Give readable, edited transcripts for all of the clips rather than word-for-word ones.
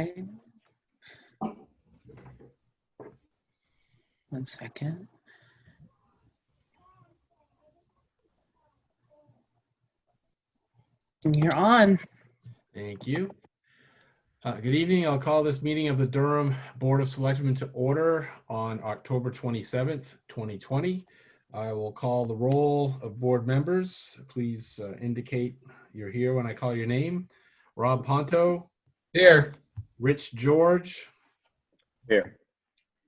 Okay. 1 second. And you're on. Thank you. Good evening. I'll call this meeting of the Durham Board of Selectmen to order on October 27th, 2020. I will call the roll of board members. Please indicate you're here when I call your name. Rob Ponto. Here. Rich George. Here.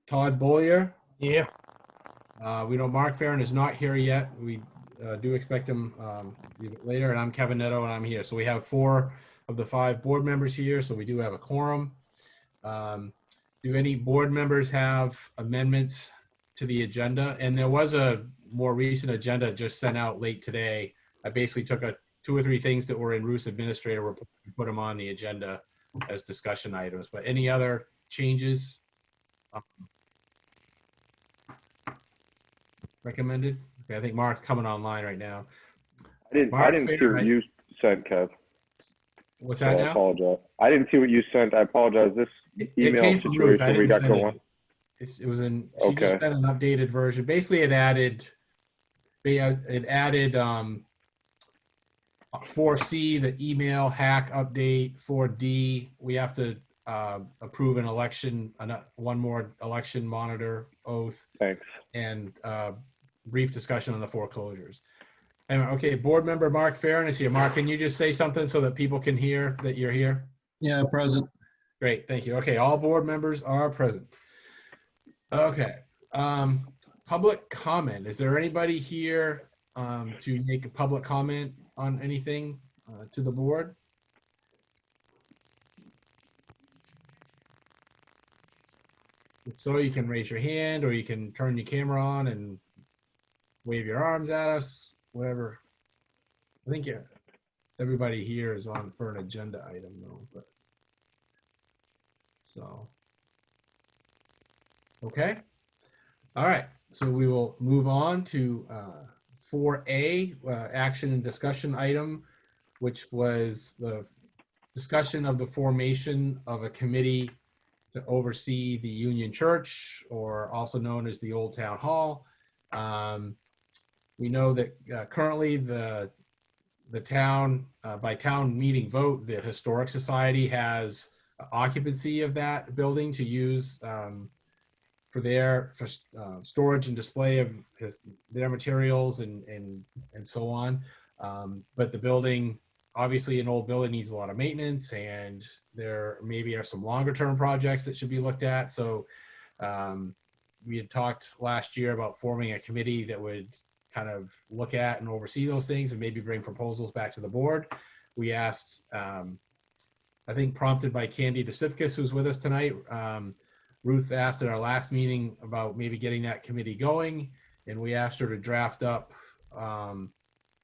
Todd Bollier. Here. We know Mark Farren is not here yet. We do expect him later, and I'm Kevin Netto, and I'm here. So we have 4 of the 5 board members here, so we do have a quorum. Do any board members have amendments to the agenda? And there was a more recent agenda just sent out late today. I basically took 2 or 3 things that were in Ruth's administrator report and put them on the agenda as discussion items. But any other changes recommended? Okay, I think Mark's coming online right now. I didn't see what you sent, Kev. What's that So now? I apologize. I didn't see what you sent. I apologize. This email came from Ruth. I situation we didn't got send going. it was in. She Okay. just sent an updated version. Basically, it added 4C, the email hack update. 4D, we have to approve an election, one more election monitor oath, Thanks. and brief discussion on the foreclosures. And okay, board member Mark Farren is here. Mark, can you just say something so that people can hear that you're here? Yeah, present. Great, thank you. Okay, all board members are present. Okay, public comment. Is there anybody here to make a public comment on anything to the board? If so, you can raise your hand or you can turn your camera on and wave your arms at us, whatever. I think everybody here is on for an agenda item though, but so. Okay. All right. So we will move on to 4A, action and discussion item, which was the discussion of the formation of a committee to oversee the Union Church, or also known as the Old Town Hall. We know that currently the town, by town meeting vote, the Historic Society has occupancy of that building to use for storage and display of their materials and so on. But the building, obviously an old building, needs a lot of maintenance, and there maybe are some longer term projects that should be looked at. So we had talked last year about forming a committee that would kind of look at and oversee those things and maybe bring proposals back to the board. We asked, I think prompted by Candy DeSipkis, who's with us tonight, Ruth asked at our last meeting about maybe getting that committee going, and we asked her to draft up kind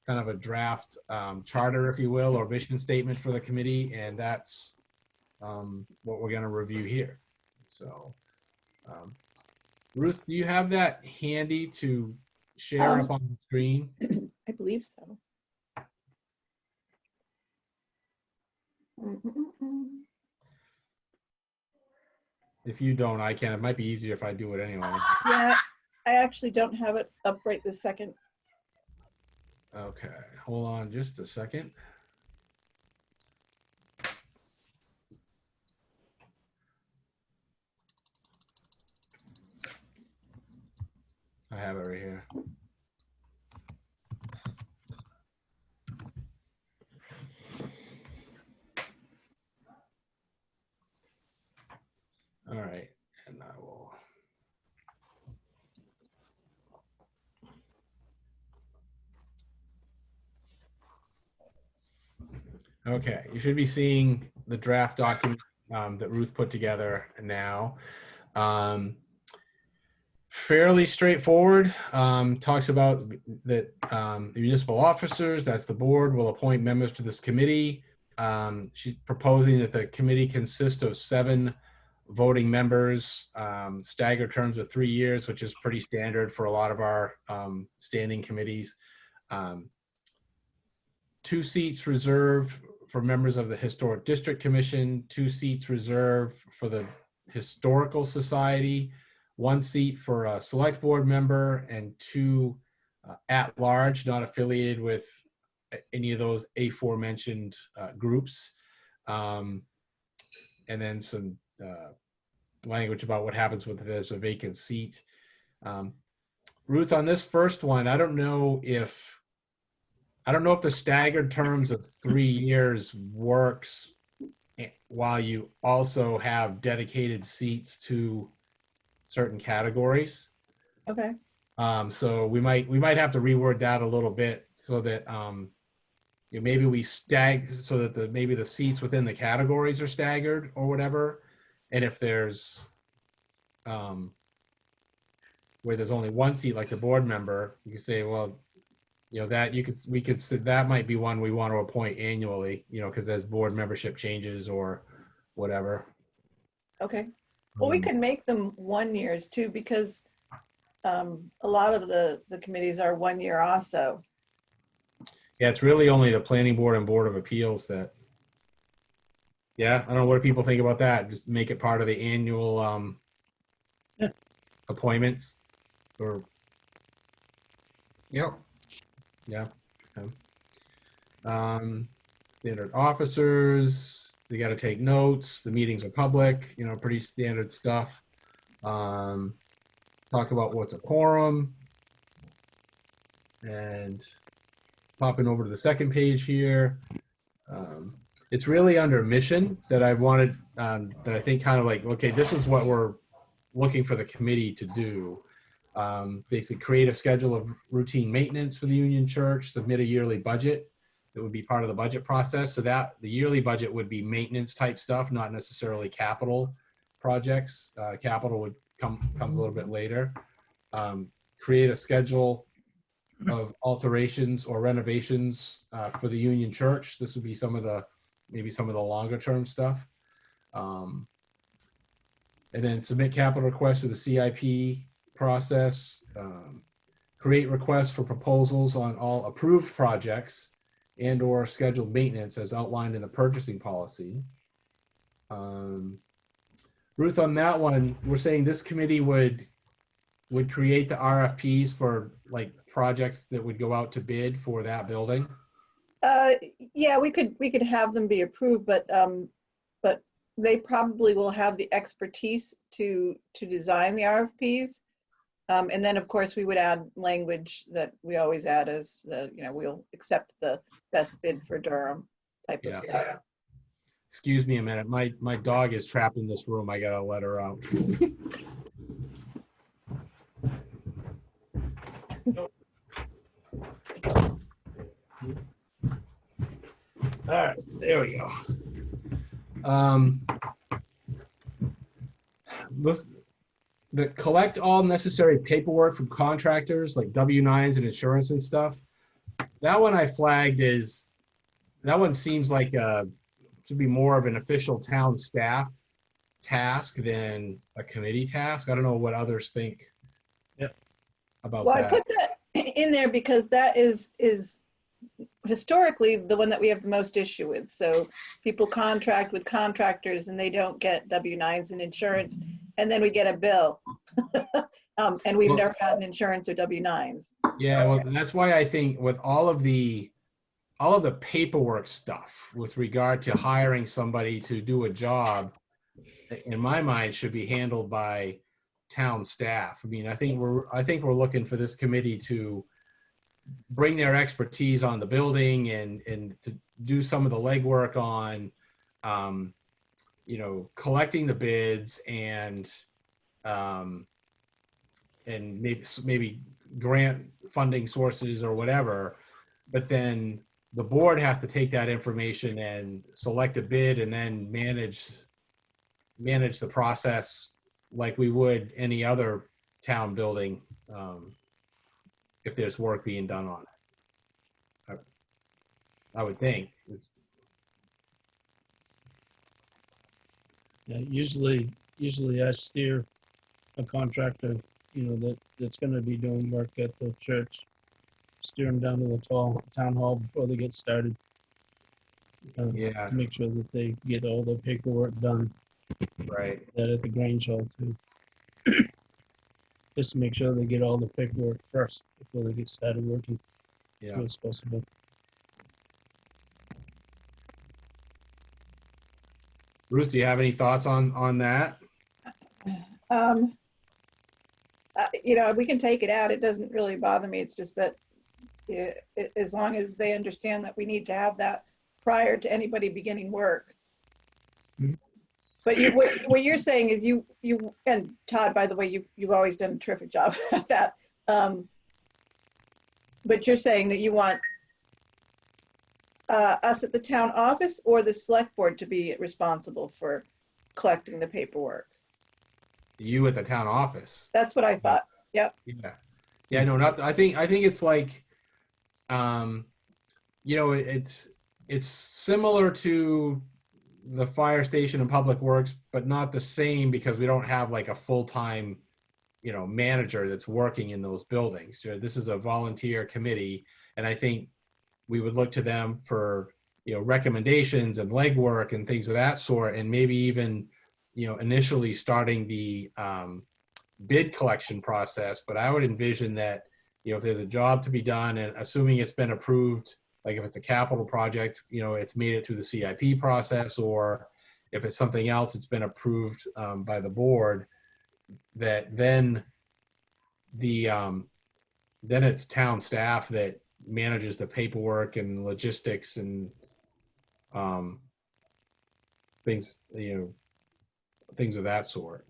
of a draft charter, if you will, or vision statement for the committee, and that's what we're going to review here. So, Ruth, do you have that handy to share up on the screen? I believe so. If you don't, I can. It might be easier if I do it anyway. Yeah, I actually don't have it up right this second. Okay, hold on just a second. I have it right here. All right, and I will. Okay, you should be seeing the draft document that Ruth put together now. Fairly straightforward. Talks about that the municipal officers, that's the board, will appoint members to this committee. She's proposing that the committee consist of 7 voting members, staggered terms of 3 years, which is pretty standard for a lot of our standing committees. 2 seats reserved for members of the Historic District Commission, 2 seats reserved for the Historical Society, 1 seat for a select board member, and 2 at large, not affiliated with any of those aforementioned groups. And then some language about what happens if there's a vacant seat. Ruth, on this first one, I don't know if the staggered terms of 3 years works while you also have dedicated seats to certain categories. Okay. So we might have to reword that a little bit so that maybe we so that maybe the seats within the categories are staggered or whatever. And if there's where there's only 1 seat, like the board member, you can say, well, that we could say that might be one we want to appoint annually, because as board membership changes or whatever. Okay. Well, we could make them 1 years too, because a lot of the committees are 1 year also. Yeah, it's really only the planning board and board of appeals that. Yeah, I don't know, what do people think about that? Just make it part of the annual appointments, or Yep. yeah. Okay. Standard officers, they got to take notes. The meetings are public, pretty standard stuff. Talk about what's a quorum. And popping over to the second page here. It's really under mission that I wanted, that I think kind of like, okay, this is what we're looking for the committee to do. Basically create a schedule of routine maintenance for the Union Church, submit a yearly budget that would be part of the budget process. So that the yearly budget would be maintenance type stuff, not necessarily capital projects. Capital would comes a little bit later. Create a schedule of alterations or renovations for the Union Church. This would be maybe some of the longer term stuff. And then submit capital requests for the CIP process. Create requests for proposals on all approved projects and or scheduled maintenance as outlined in the purchasing policy. Ruth, on that one, we're saying this committee would create the RFPs for like projects that would go out to bid for that building. Yeah, we could have them be approved, but they probably will have the expertise to design the RFPs. And then of course we would add language that we always add as we'll accept the best bid for Durham type of stuff. Excuse me a minute. My dog is trapped in this room. I gotta let her out. All right, there we go. Collect all necessary paperwork from contractors like W-9s and insurance and stuff. That one I flagged that one seems like should be more of an official town staff task than a committee task. I don't know what others think about Well, that. I put that in there because that is historically the one that we have the most issue with. So people contract with contractors and they don't get W-9s and insurance, and then we get a bill. And we've never gotten insurance or W-9s. Yeah, well, that's why I think with all of the paperwork stuff with regard to hiring somebody to do a job, in my mind, should be handled by town staff. I mean, I think we're looking for this committee to bring their expertise on the building and to do some of the legwork on, collecting the bids and maybe grant funding sources or whatever. But then the board has to take that information and select a bid and then manage the process like we would any other town building, if there's work being done on it. I would think. Yeah, usually I steer a contractor, that's going to be doing work at the church, steer them down to the town hall before they get started. Yeah, to make sure that they get all the paperwork done, right. that at the Grange Hall too. Just to make sure they get all the paperwork first before they get started working. Yeah. What's possible. Ruth, do you have any thoughts on that? Um, we can take it out. It doesn't really bother me. It's just that as long as they understand that we need to have that prior to anybody beginning work. Mhm. But what you're saying is you and Todd, by the way, you've always done a terrific job at that. But you're saying that you want us at the town office or the select board to be responsible for collecting the paperwork. You at the town office. That's what I thought. Yep. Yeah. Yeah, no, not, I think it's like, it's similar to the fire station and public works, but not the same because we don't have like a full-time, manager that's working in those buildings. This is a volunteer committee. And I think we would look to them for, recommendations and legwork and things of that sort. And maybe even, initially starting the bid collection process. But I would envision that, if there's a job to be done and assuming it's been approved, like if it's a capital project, it's made it through the CIP process, or if it's something else, it's been approved by the board, that then it's town staff that manages the paperwork and logistics and things, things of that sort.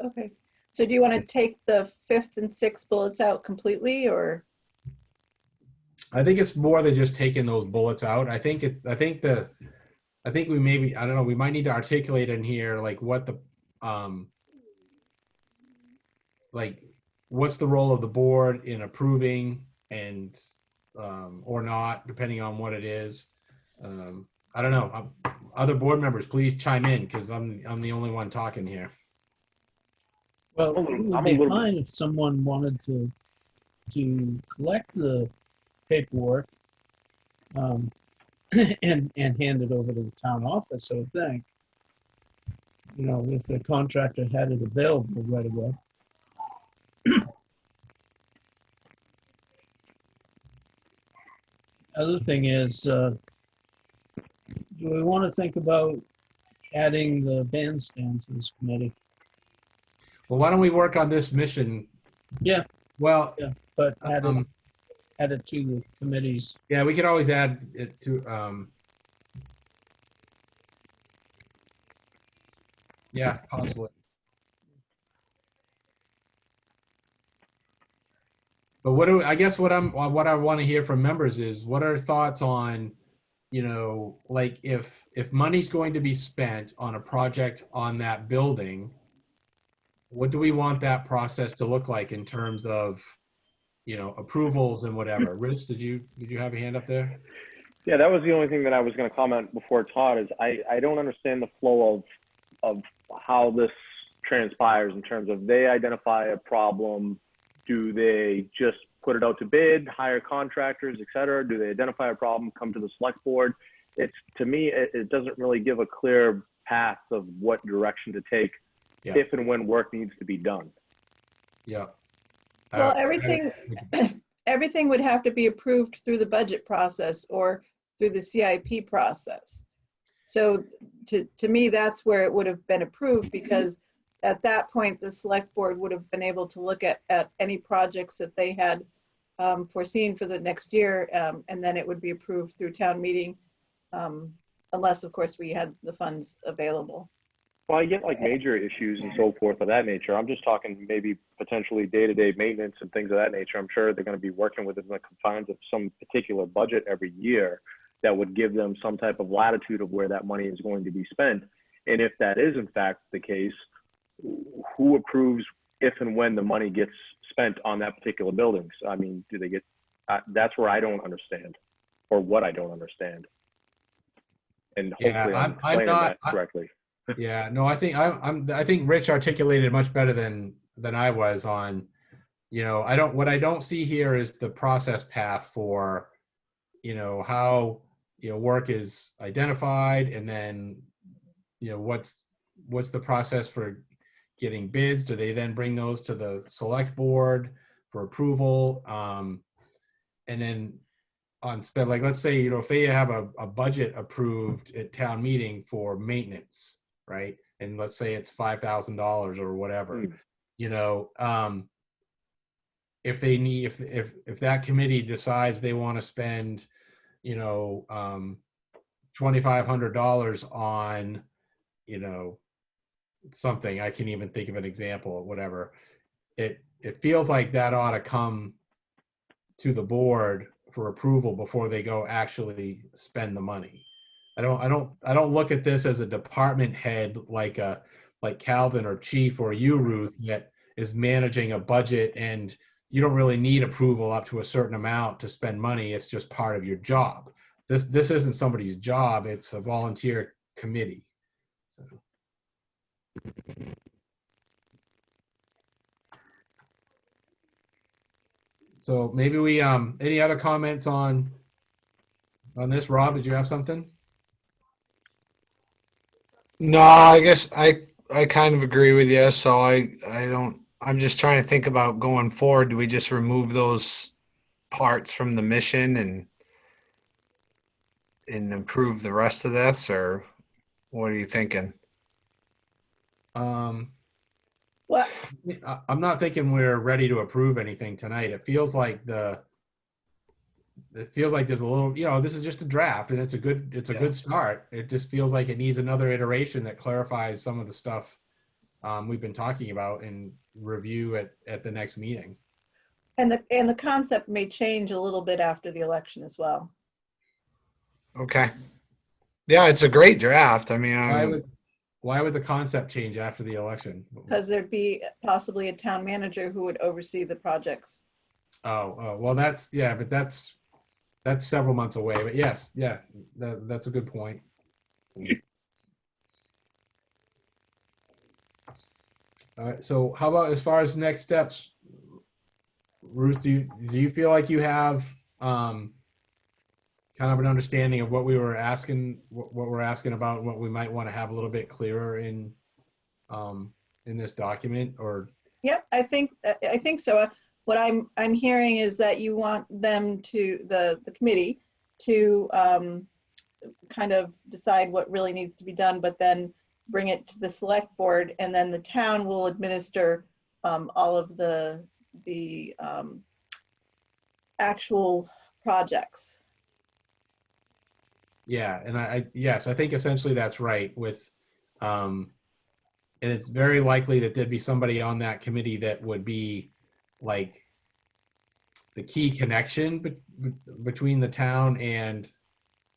Okay. So do you want to take the 5th and 6th bullets out completely, or? I think it's more than just taking those bullets out. I think we maybe, I don't know, we might need to articulate in here, like what the, like what's the role of the board in approving and, or not, depending on what it is. I don't know. Other board members, please chime in because I'm the only one talking here. Well, I'm it a would be little- fine if someone wanted to collect the paperwork and hand it over to the town office, I would think. If the contractor had it available right away. Other thing is, do we want to think about adding the bandstand to this committee? Well, why don't we work on this mission? Yeah. Well, Yeah. But add um, it to the committees. yeah, we could always add it to, yeah, possibly. But I guess what I want to hear from members is what are thoughts on, like if money's going to be spent on a project on that building, what do we want that process to look like in terms of, approvals and whatever? Rich, did you have a hand up there? Yeah, that was the only thing that I was going to comment before Todd is I don't understand the flow of how this transpires in terms of they identify a problem. Do they just put it out to bid, hire contractors, et cetera? Do they identify a problem, come to the select board? To me, it doesn't really give a clear path of what direction to take if and when work needs to be done. Yeah. Well, everything would have to be approved through the budget process or through the CIP process. So to me, that's where it would have been approved, because at that point, the select board would have been able to look at any projects that they had foreseen for the next year, and then it would be approved through town meeting, unless, of course, we had the funds available. Well, I get like major issues and so forth of that nature. I'm just talking maybe potentially day-to-day maintenance and things of that nature. I'm sure they're going to be working within the confines of some particular budget every year that would give them some type of latitude of where that money is going to be spent. And if that is in fact the case, who approves if and when the money gets spent on that particular building? So, I mean, do they get, that's where I don't understand, or what I don't understand. And hopefully I'm explaining that correctly. Yeah, no, I think Rich articulated it much better than I was on, what I don't see here is the process path for, how work is identified, and then, what's the process for getting bids? Do they then bring those to the select board for approval? And then on spend, like, let's say, if they have a budget approved at town meeting for maintenance, right? And let's say it's $5,000 or whatever, if they need, if that committee decides they want to spend, $2,500 on, something, I can't even think of an example or whatever, it feels like that ought to come to the board for approval before they go actually spend the money. I don't look at this as a department head like Calvin or Chief or you, Ruth, that is managing a budget, and you don't really need approval up to a certain amount to spend money. It's just part of your job. This isn't somebody's job. It's a volunteer committee. So maybe we, any other comments on this? Rob, did you have something? No, I guess I kind of agree with you. So I'm just trying to think about going forward. Do we just remove those parts from the mission and improve the rest of this, or what are you thinking? Well, I'm not thinking we're ready to approve anything tonight. It feels like there's a little, this is just a draft, and it's a good start. It just feels like it needs another iteration that clarifies some of the stuff we've been talking about and review at the next meeting. and the concept may change a little bit after the election as well. Okay. Yeah, it's a great draft. I mean, Why would the concept change after the election? Because there'd be possibly a town manager who would oversee the projects. Oh, well, that's several months away, but yes, yeah, that's a good point. All right, so how about as far as next steps, Ruth, do you feel like you have kind of an understanding of what we were asking, what we're asking about, what we might want to have a little bit clearer in this document? Or Yep, I think so. What I'm hearing is that you want them to, the committee, to kind of decide what really needs to be done, but then bring it to the select board, and then the town will administer all of the actual projects. yeah, and yes, I think essentially that's right. With and it's very likely that there'd be somebody on that committee that would be like the key connection between the town and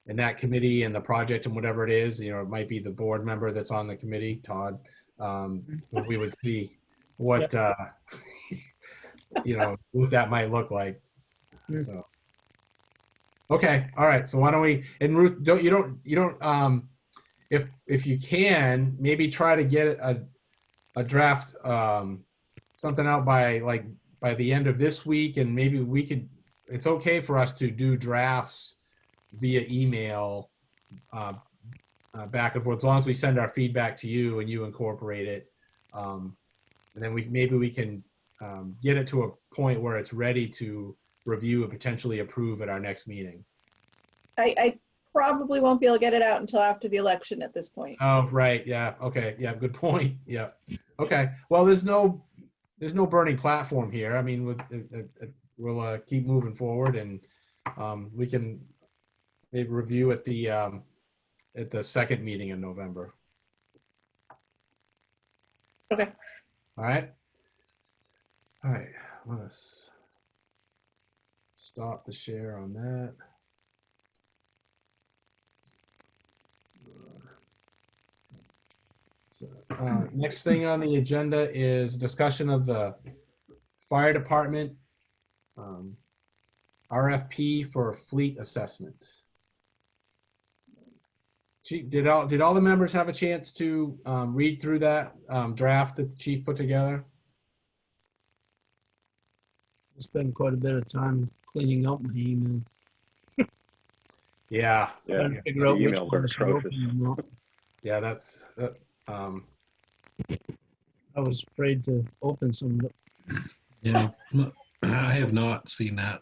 that committee and the project and whatever it is. It might be the board member that's on the committee, Todd. We would see what what that might look like. So okay, all right. So why don't we, and Ruth, if you can, maybe try to get a draft something out by the end of this week, and maybe we could, it's okay for us to do drafts via email back and forth, as long as we send our feedback to you and you incorporate it. And then maybe we can get it to a point where it's ready to review and potentially approve at our next meeting. I probably won't be able to get it out until after the election at this point. Oh, right. Yeah. Okay. Yeah. Good point. Yeah. Okay. Well, there's no burning platform here. I mean, we'll keep moving forward, and we can maybe review at the second meeting in November. Okay. All right. All right. Let's stop the share on that. So, next thing on the agenda is discussion of the fire department RFP for fleet assessment. Did all the members have a chance to read through that draft that the chief put together? I spent quite a bit of time cleaning up my email. Yeah. Yeah, Trying to the figure out which emails are one should open atrocious. or not. Yeah, that's, I was afraid to open some, but Yeah, I have not seen that.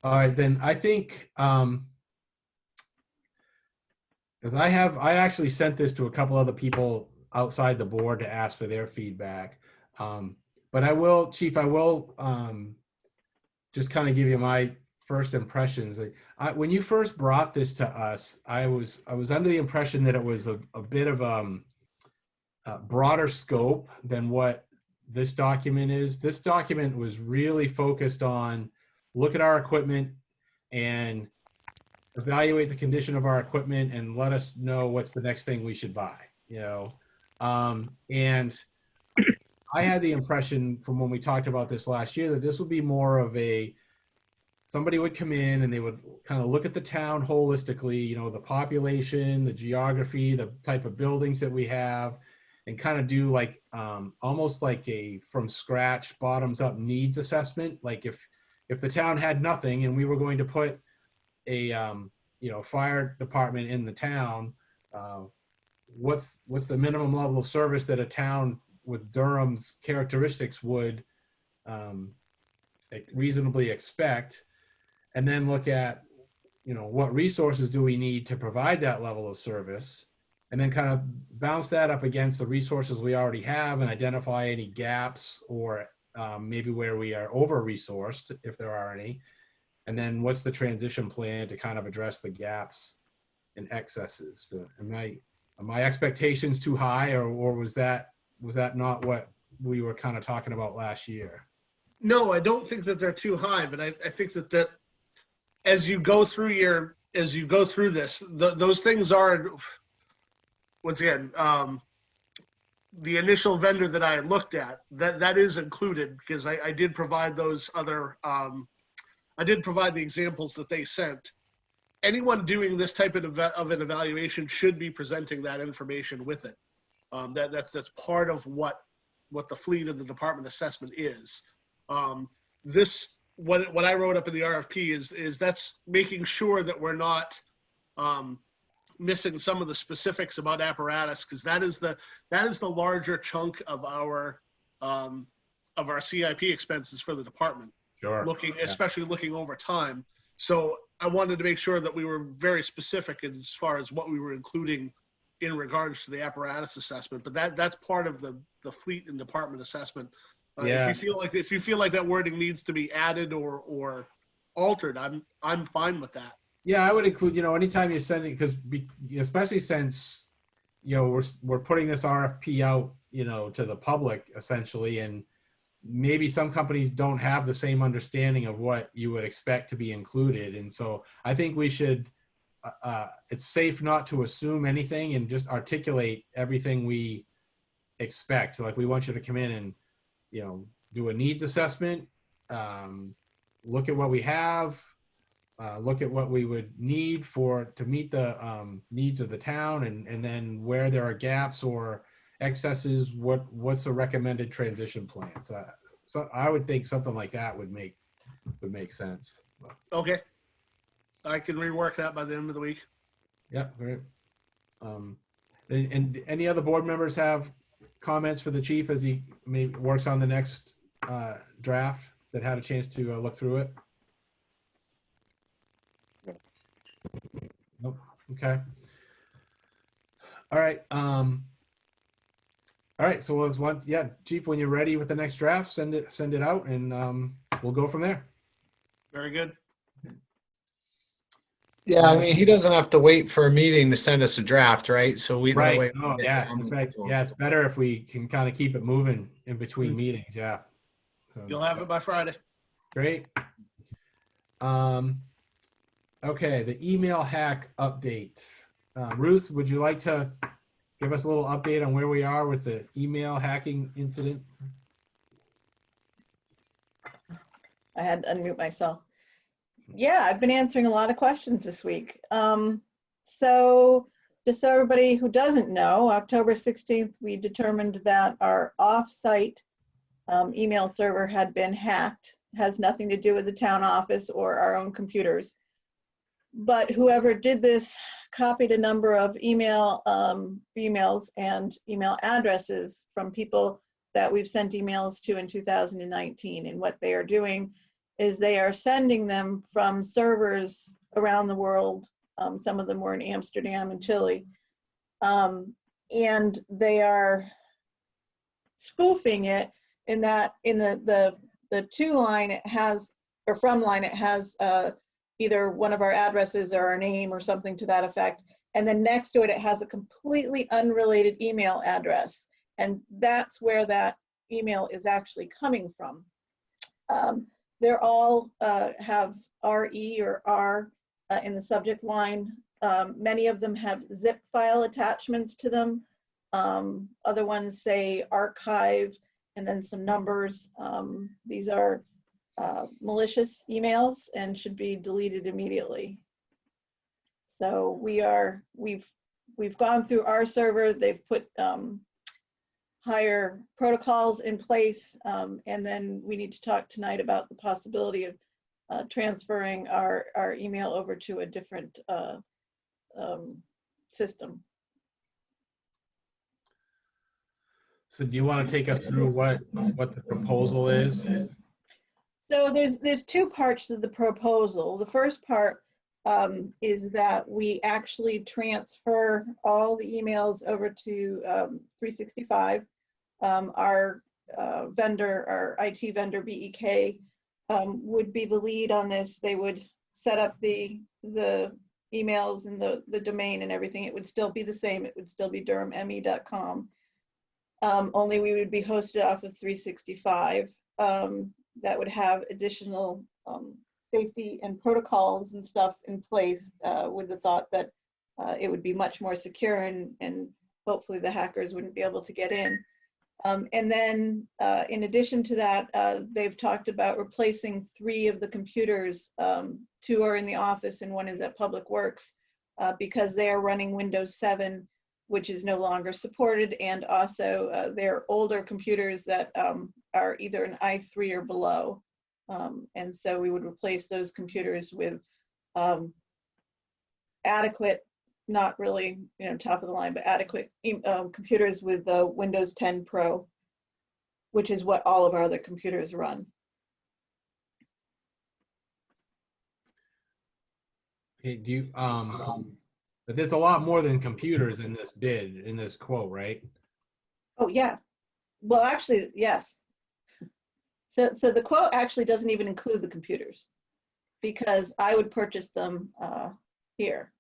all right, then I think, because I actually sent this to a couple other people outside the board to ask for their feedback. But I will, Chief, I will just kind of give you my first impressions. When you first brought this to us, I was under the impression that it was a bit of a broader scope than what this document is. This document was really focused on look at our equipment and evaluate the condition of our equipment and let us know what's the next thing we should buy, you know. And I had the impression from when we talked about this last year that this would be more of somebody would come in and they would kind of look at the town holistically, you know, the population, the geography, the type of buildings that we have, and kind of do like almost like a from scratch bottoms up needs assessment. Like if the town had nothing and we were going to put a fire department in the town, what's the minimum level of service that a town with Durham's characteristics would reasonably expect, and then look at what resources do we need to provide that level of service, and then kind of bounce that up against the resources we already have and identify any gaps or maybe where we are over-resourced if there are any. And then what's the transition plan to kind of address the gaps and excesses? Are my expectations too high, or was that not what we were kind of talking about last year? No, I don't think that they're too high, but I think that as you go through this, those things are, once again, the initial vendor that I had looked at, that is included because I did provide those other. I did provide the examples that they sent. Anyone doing this type of an evaluation should be presenting that information with it. That's part of what the fleet and the department assessment is. What I wrote up in the RFP is that's making sure that we're not missing some of the specifics about apparatus, because that is the larger chunk of our CIP expenses for the department. Sure. Especially looking over time. So I wanted to make sure that we were very specific as far as what we were including in regards to the apparatus assessment. But that's part of the fleet and department assessment. Yeah. If you feel like that wording needs to be added or altered, I'm fine with that. Yeah, I would include, anytime you're sending, because especially since, we're putting this RFP out, to the public essentially, and maybe some companies don't have the same understanding of what you would expect to be included. And so I think we should, it's safe not to assume anything and just articulate everything we expect. So like, we want you to come in and, do a needs assessment, look at what we have, look at what we would need to meet the needs of the town, and then where there are gaps or excesses, what's a recommended transition plan. So I would think something like that would make sense. Okay. I can rework that by the end of the week. Yeah, great. And any other board members have comments for the chief as he works on the next draft that had a chance to look through it? Nope. Okay. All right. All right. So Chief, when you're ready with the next draft, send it out, and we'll go from there. Very good. Yeah, I mean, he doesn't have to wait for a meeting to send us a draft, right? So that Right. way No, yeah. In fact, yeah, it's better if we can kind of keep it moving in between meetings. Yeah. So, You'll have it by Friday. great. Okay, the email hack update. Ruth, would you like to give us a little update on where we are with the email hacking incident? I had to unmute myself. Yeah, I've been answering a lot of questions this week. So just so everybody who doesn't know, October 16th, we determined that our off-site email server had been hacked. Has nothing to do with the town office or our own computers. But whoever did this copied a number of emails and email addresses from people that we've sent emails to in 2019. And what they are doing is they are sending them from servers around the world. Some of them were in Amsterdam and Chile. And they are spoofing it in that in the to line it has, or from line it has either one of our addresses or our name or something to that effect. And then next to it, it has a completely unrelated email address. And that's where that email is actually coming from. They're all have RE or R in the subject line. Many of them have zip file attachments to them. Other ones say archive and then some numbers. These are malicious emails and should be deleted immediately. So we've gone through our server. They've put higher protocols in place, and then we need to talk tonight about the possibility of transferring our email over to a different system. So do you want to take us through what the proposal is? So there's two parts to the proposal. The first part is that we actually transfer all the emails over to 365. Our vendor, our IT vendor, BEK, would be the lead on this. They would set up the emails and the domain and everything. It would still be the same. It would still be durhamme.com. Only we would be hosted off of 365. That would have additional safety and protocols and stuff in place with the thought that it would be much more secure and hopefully the hackers wouldn't be able to get in. And then in addition to that, they've talked about replacing 3 of the computers. 2 are in the office and 1 is at Public Works because they are running Windows 7, which is no longer supported. And also they're older computers that are either an i3 or below. And so we would replace those computers with adequate, not really, top of the line, but adequate computers with Windows 10 Pro, which is what all of our other computers run. Okay, do you, but there's a lot more than computers in this bid, in this quote, right? Oh, yeah. Well, actually, yes. So the quote actually doesn't even include the computers because I would purchase them here.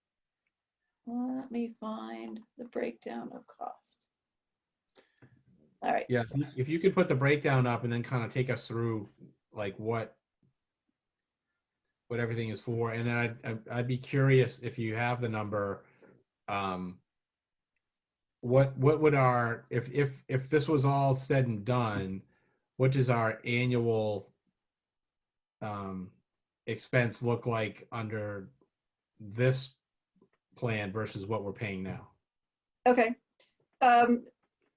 Let me find the breakdown of cost. All right. Yeah, if you could put the breakdown up and then kind of take us through like what everything is for, and then I'd be curious if you have the number. What would our if this was all said and done, what does our annual expense look like under this plan versus what we're paying now? Okay.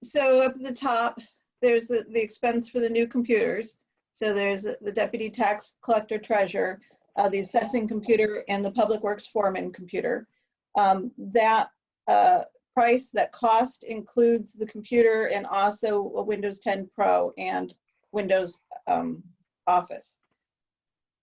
So up at the top, there's the expense for the new computers. So there's the deputy tax collector treasurer, the assessing computer, and the public works foreman computer. That price, that cost includes the computer and also a Windows 10 Pro and Windows Office.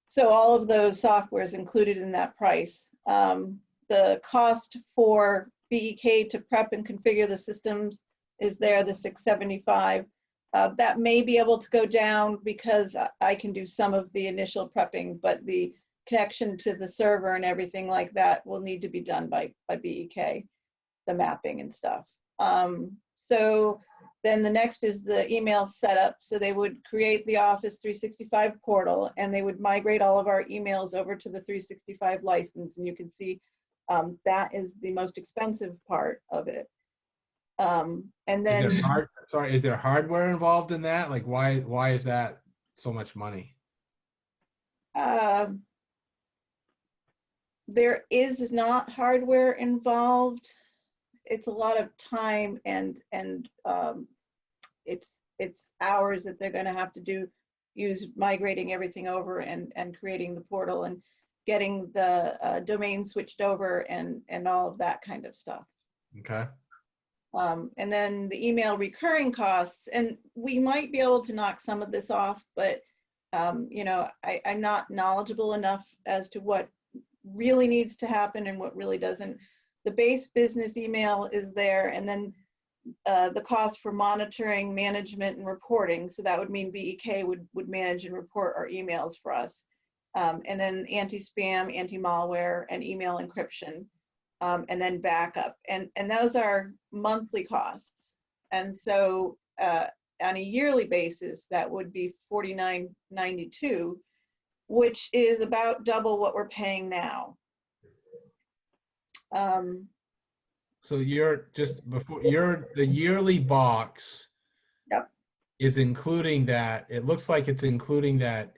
So all of those softwares included in that price. The cost for BEK to prep and configure the systems is there, the $675. That may be able to go down because I can do some of the initial prepping, but the connection to the server and everything like that will need to be done by BEK, the mapping and stuff. So then the next is the email setup. So they would create the Office 365 portal and they would migrate all of our emails over to the 365 license. And you can see that is the most expensive part of it. And then is there hardware involved in that? Like why is that so much money? There is not hardware involved. It's a lot of time and it's hours that they're going to have to use migrating everything over and creating the portal. And getting the domain switched over and all of that kind of stuff. Okay. And then the email recurring costs, and we might be able to knock some of this off, but you know, I'm not knowledgeable enough as to what really needs to happen and what really doesn't. The base business email is there, and then the cost for monitoring, management, and reporting. So that would mean BEK would manage and report our emails for us. And then anti-spam, anti-malware, and email encryption, and then backup. And those are monthly costs. And so on a yearly basis, that would be $49.92, which is about double what we're paying now. So you're the yearly box. Yep. Is including that. It looks like it's including that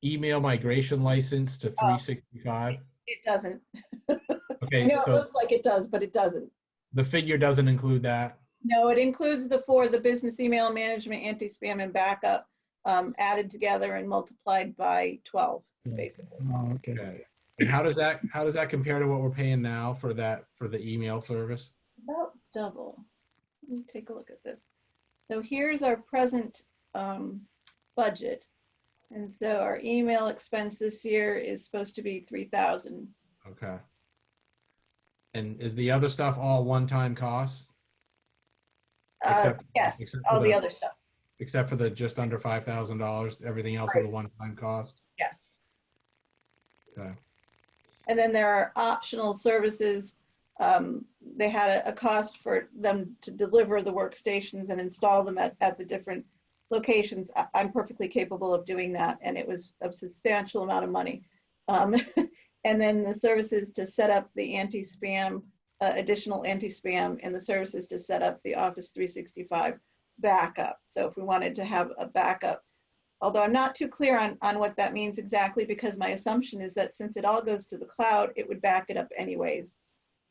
email migration license to 365. It doesn't. Okay, I know it so looks like it does, but it doesn't. the figure doesn't include that. No, it includes the business email management, anti-spam, and backup added together and multiplied by 12, basically. Oh, okay. Okay. And how does that compare to what we're paying now for the email service? About double. Let me take a look at this. So here's our present budget. And so our email expense this year is supposed to be $3,000. Okay. And is the other stuff all one-time costs? Yes, except all for the the- other stuff. Except for the just under $5,000, everything else is a one-time cost? Yes. Okay. And then there are optional services. They had a cost for them to deliver the workstations and install them at the different locations. I'm perfectly capable of doing that, and it was a substantial amount of money. And then the services to set up the anti-spam, additional anti-spam, and the services to set up the Office 365 backup. So if we wanted to have a backup, although I'm not too clear on what that means exactly, because my assumption is that since it all goes to the cloud, it would back it up anyways.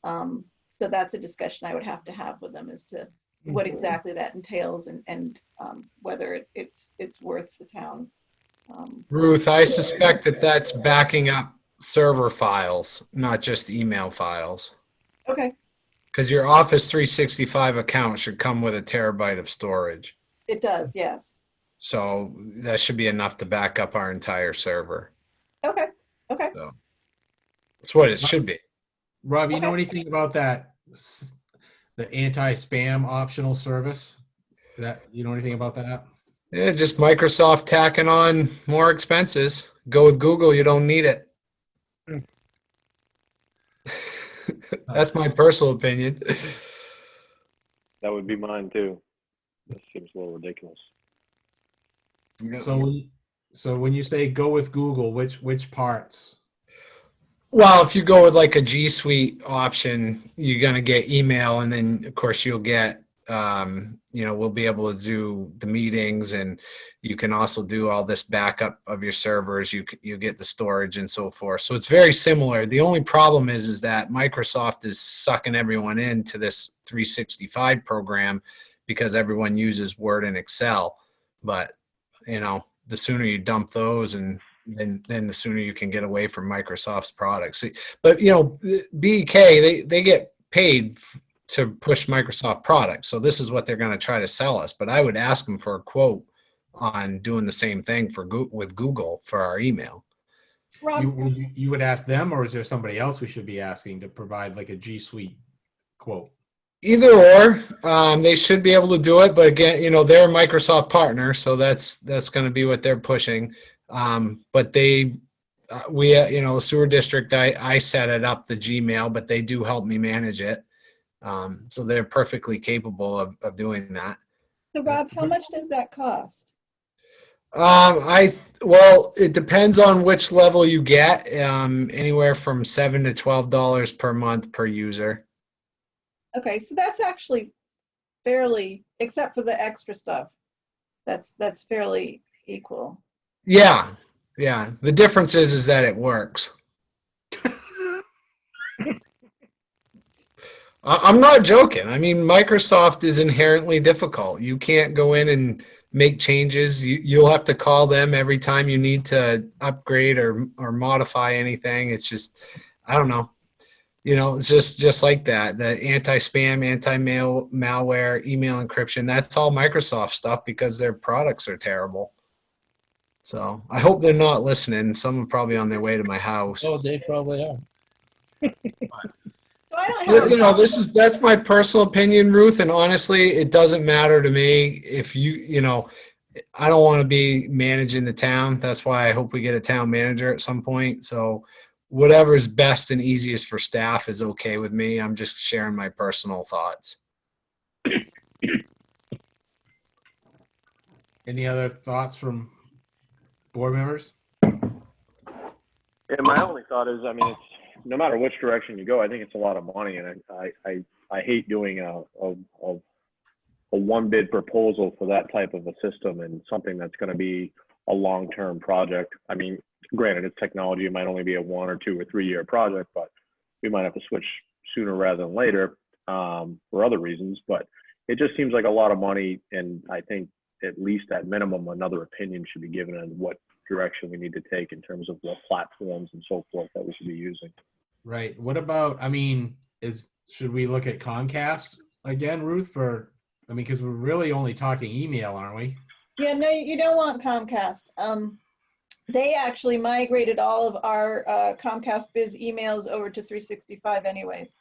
So that's a discussion I would have to have with them as to what exactly that entails and whether it's worth the town's. Ruth, I suspect that that's backing up server files, not just email files. Okay, Because your Office 365 account should come with a terabyte of storage. it does, yes. So that should be enough to back up our entire server. Okay, That's what it should be. Rob, you know Okay. anything about the anti-spam optional service? You know anything about that? Yeah, just Microsoft tacking on more expenses. Go with Google, you don't need it. That's my personal opinion. That would be mine too. This seems a little ridiculous. So when you say go with Google, which parts? Well, if you go with like a G Suite option, you're going to get email, and then of course you'll get, we'll be able to do the meetings, and you can also do all this backup of your servers. You get the storage and so forth. So it's very similar. The only problem is that Microsoft is sucking everyone into this 365 program because everyone uses Word and Excel. But the sooner you dump those, and then the sooner you can get away from Microsoft's products. But BEK, they get paid to push Microsoft products. So this is what they're going to try to sell us. But I would ask them for a quote on doing the same thing with Google for our email. Rob, You would ask them, or is there somebody else we should be asking to provide like a G Suite quote? Either or, they should be able to do it. But again, they're a Microsoft partner, so that's going to be what they're pushing. But the sewer district, I set it up, the Gmail, but they do help me manage it. So they're perfectly capable of doing that. so Rob, how much does that cost? It depends on which level you get. Anywhere from $7 to $12 per month per user. Okay, so that's actually fairly, except for the extra stuff, that's fairly equal. Yeah. The difference is that it works. I'm not joking. I mean, Microsoft is inherently difficult. You can't go in and make changes. You'll have to call them every time you need to upgrade or modify anything. It's just, I don't know. It's just like that. The anti-spam, anti-mail, malware, email encryption, that's all Microsoft stuff because their products are terrible. So I hope they're not listening. Some are probably on their way to my house. Oh, they probably are. So I don't have. That's my personal opinion, Ruth. And honestly, it doesn't matter to me if I don't want to be managing the town. That's why I hope we get a town manager at some point. So whatever's best and easiest for staff is okay with me. I'm just sharing my personal thoughts. Any other thoughts from board members? And my only thought is, I mean, it's no matter which direction you go, I think it's a lot of money, and I hate doing a one bid proposal for that type of a system and something that's going to be a long-term project. I mean, granted, it's technology. It might only be a 1 or 2 or 3 year project, but we might have to switch sooner rather than later for other reasons. But it just seems like a lot of money, and I think at least at minimum, another opinion should be given on what direction we need to take in terms of what platforms and so forth that we should be using. Right. What about, I mean, should we look at Comcast again, Ruth, because we're really only talking email, aren't we? Yeah, no, you don't want Comcast. They actually migrated all of our Comcast Biz emails over to 365 anyways.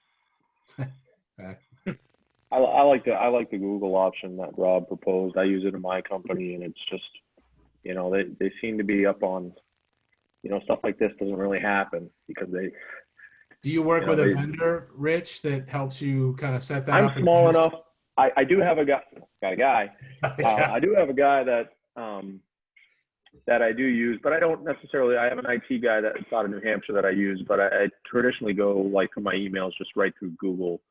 Okay. I like the Google option that Rob proposed. I use it in my company, and it's just, they seem to be up on, stuff like this doesn't really happen because they. Do you work with a vendor, Rich, that helps you kind of set that up? I'm small enough. I do have a guy. Got a guy. I do have a guy that that I do use, but I don't necessarily. I have an IT guy that's out of New Hampshire that I use, but I traditionally go for my emails just right through Google.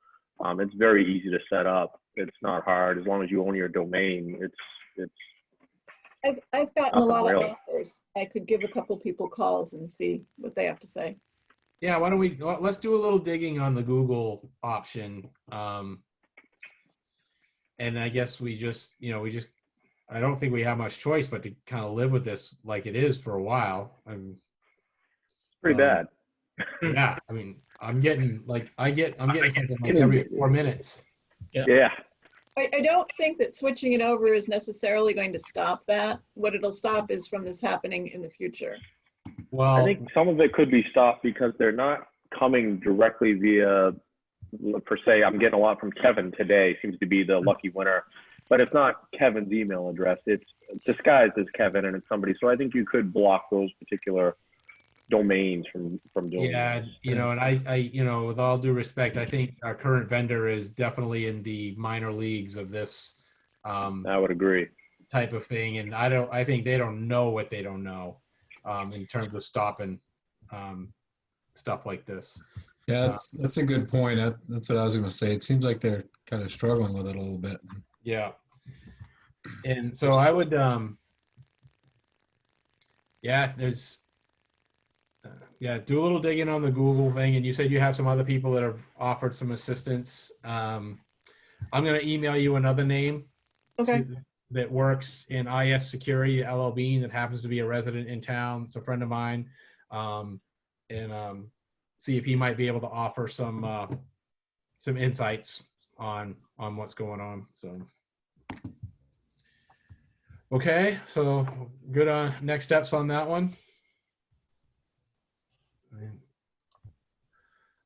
It's very easy to set up. It's not hard as long as you own your domain. It's. I've gotten a lot really. of offers. I could give a couple people calls and see what they have to say. Yeah, let's do a little digging on the Google option. And I guess I don't think we have much choice but to kind of live with this like it is for a while. Pretty bad. Yeah, I mean, I'm getting something like every 4 minutes. Yeah. I don't think that switching it over is necessarily going to stop that. What it'll stop is from this happening in the future. Well, I think some of it could be stopped because they're not coming directly via, per se. I'm getting a lot from Kevin today, seems to be the lucky winner, but it's not Kevin's email address. It's disguised as Kevin and it's somebody. So I think you could block those particular domains from doing yeah, this. and I with all due respect, I think our current vendor is definitely in the minor leagues of this I would agree. type of thing, and I think they don't know what they don't know in terms of stopping stuff like this. Yeah, that's a good point. That's what I was going to say. It seems like they're kind of struggling with it a little bit. Yeah, and so I would do a little digging on the Google thing. And you said you have some other people that have offered some assistance. I'm going to email you another name. Okay. That works in IS Security LLB that happens to be a resident in town. It's a friend of mine. And see if he might be able to offer some insights on what's going on. So, okay. So good next steps on that one.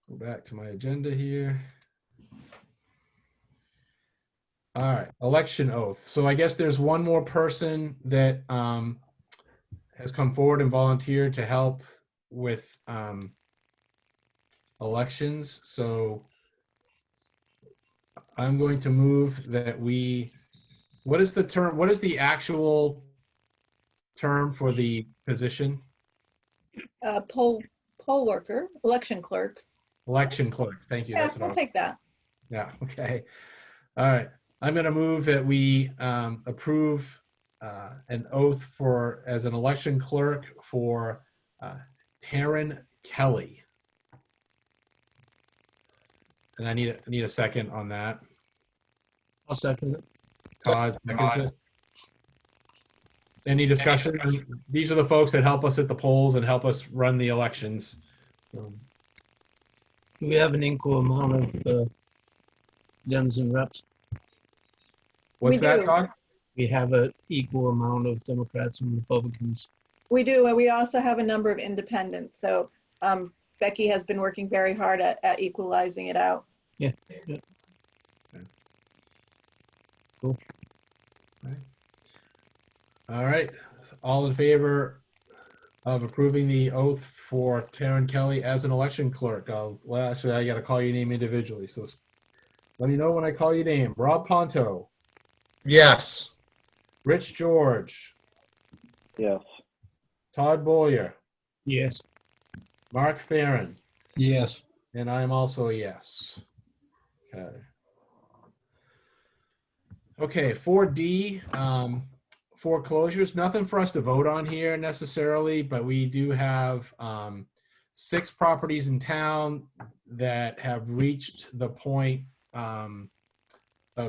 Go back to my agenda here. All right, election oath. So I guess there's one more person that has come forward and volunteered to help with elections. So I'm going to move that what is the term? What is the actual term for the position? Poll worker, election clerk. Election clerk. Thank you. Yeah, That's what we'll take that. Yeah. Okay. All right. I'm going to move that we approve an oath as an election clerk for Taryn Kelly. And I need a second on that. I'll second it. Todd seconds it. Any discussion? These are the folks that help us at the polls and help us run the elections. Do we have an equal amount of Dems and reps? What's We that, do. Todd? We have an equal amount of Democrats and Republicans. We do, and we also have a number of independents. So Becky has been working very hard at equalizing it out. Yeah. Cool. All right. All in favor of approving the oath for Taryn Kelly as an election clerk? Well, actually, I got to call your name individually. So let me know when I call your name. Rob Ponto, Yes. Rich George, Yes. Todd Boyer, Yes. Mark Farren, Yes. and I am also a yes. Okay. Okay, 4D, foreclosures, nothing for us to vote on here necessarily, but we do have 6 properties in town that have reached the point of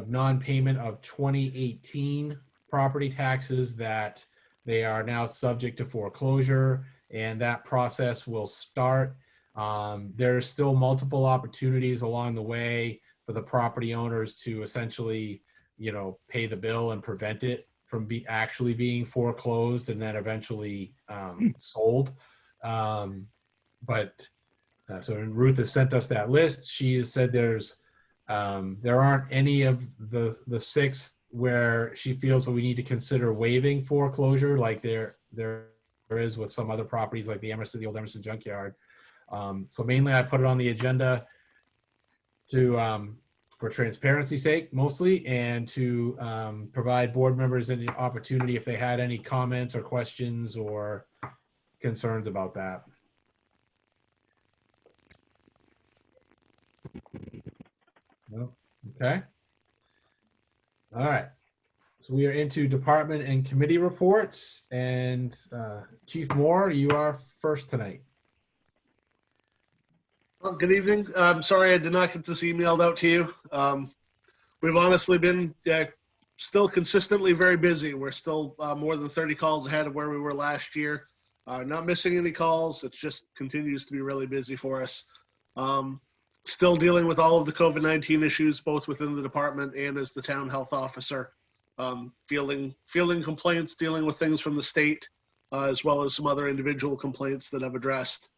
non-payment of 2018 property taxes that they are now subject to foreclosure, and that process will start. There's still multiple opportunities along the way for the property owners to essentially, pay the bill and prevent it from actually being foreclosed and then eventually sold. So Ruth has sent us that list. She has said there aren't any of the 6 where she feels that we need to consider waiving foreclosure, like there is with some other properties like the old Emerson Junkyard. So mainly I put it on the agenda to for transparency's sake mostly, and to provide board members any opportunity if they had any comments or questions or concerns about that. No? Okay. All right. So we are into department and committee reports, and Chief Moore, you are first tonight. Well, good evening. I'm sorry I did not get this emailed out to you. We've honestly been still consistently very busy. We're still more than 30 calls ahead of where we were last year. Not missing any calls. It just continues to be really busy for us. Still dealing with all of the COVID-19 issues, both within the department and as the town health officer. Fielding complaints, dealing with things from the state, as well as some other individual complaints that I've addressed.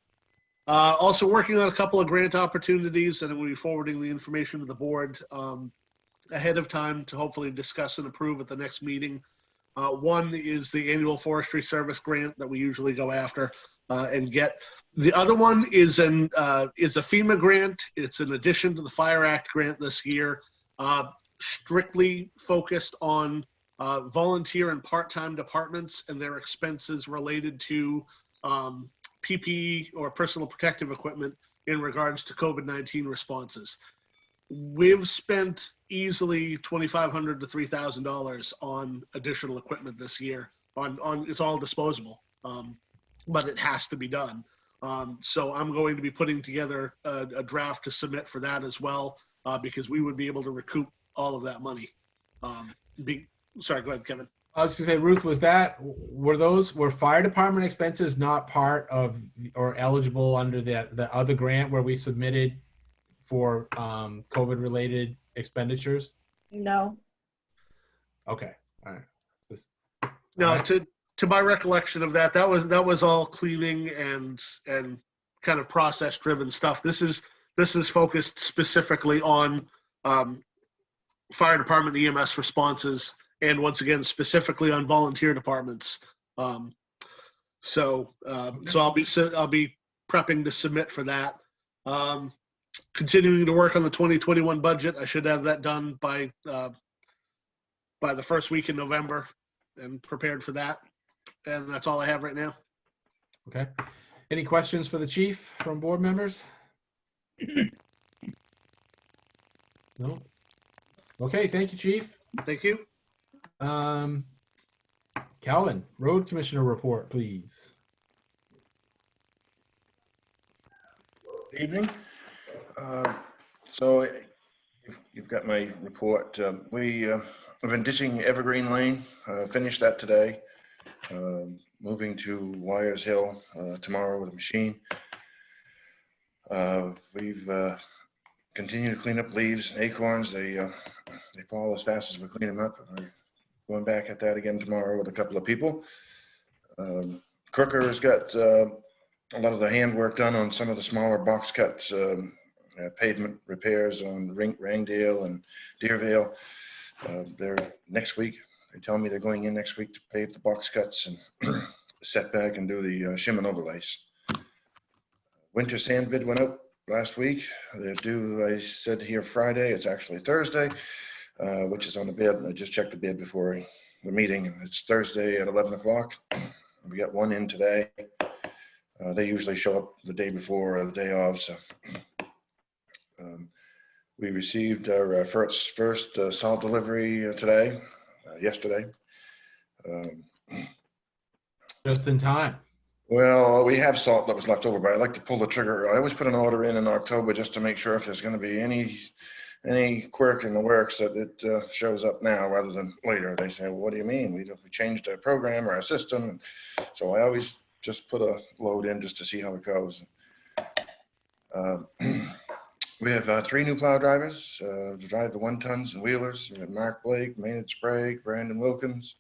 Also working on a couple of grant opportunities, and I'm going to be forwarding the information to the board ahead of time to hopefully discuss and approve at the next meeting. One is the annual Forestry Service grant that we usually go after and get. The other one is a FEMA grant. It's an addition to the Fire Act grant this year, strictly focused on volunteer and part-time departments and their expenses related to PPE or personal protective equipment in regards to COVID-19 responses. We've spent easily $2,500 to $3,000 on additional equipment this year. It's all disposable, but it has to be done. So I'm going to be putting together a draft to submit for that as well, because we would be able to recoup all of that money. Sorry, go ahead, Kevin. I was going to say, Ruth, were fire department expenses not part of or eligible under the other grant where we submitted for COVID related expenditures? No. Okay. All right. No, all right. To my recollection of that was all cleaning and kind of process driven stuff. This is focused specifically on fire department EMS responses, and once again specifically on volunteer departments. So I'll be prepping to submit for that. Continuing to work on the 2021 budget. I should have that done by the first week in November and prepared for that. And that's all I have right now. Okay. Any questions for the chief from board members? No? Okay, thank you, chief. Thank you. Calvin, road commissioner report, please. Evening. So you've got my report. We've been ditching Evergreen Lane, finished that today. Moving to Wires Hill tomorrow with a machine. We've continued to clean up leaves and acorns. They fall as fast as we clean them up. We're going back at that again tomorrow with a couple of people. Crooker's got a lot of the handwork done on some of the smaller box cuts, pavement repairs on Rangdale and Deervale. They're next week. They tell me they're going in next week to pave the box cuts and set back and do the shim and overlays. Winter sand bid went out last week. They're due, I said here Friday. It's actually Thursday, which is on the bid. I just checked the bid before the meeting, and it's Thursday at 11 o'clock. We got one in today. They usually show up the day before or the day of. So we received our first salt delivery today, yesterday. Just in time. Well, we have salt that was left over, but I like to pull the trigger. I always put an order in October just to make sure if there's going to be any quirk in the works that it shows up now rather than later. They say, well, what do you mean? We changed our program or our system. So I always just put a load in just to see how it goes. We have 3 new plow drivers to drive the 1-tons and wheelers. We have Mark Blake, Maynard Sprague, Brandon Wilkins.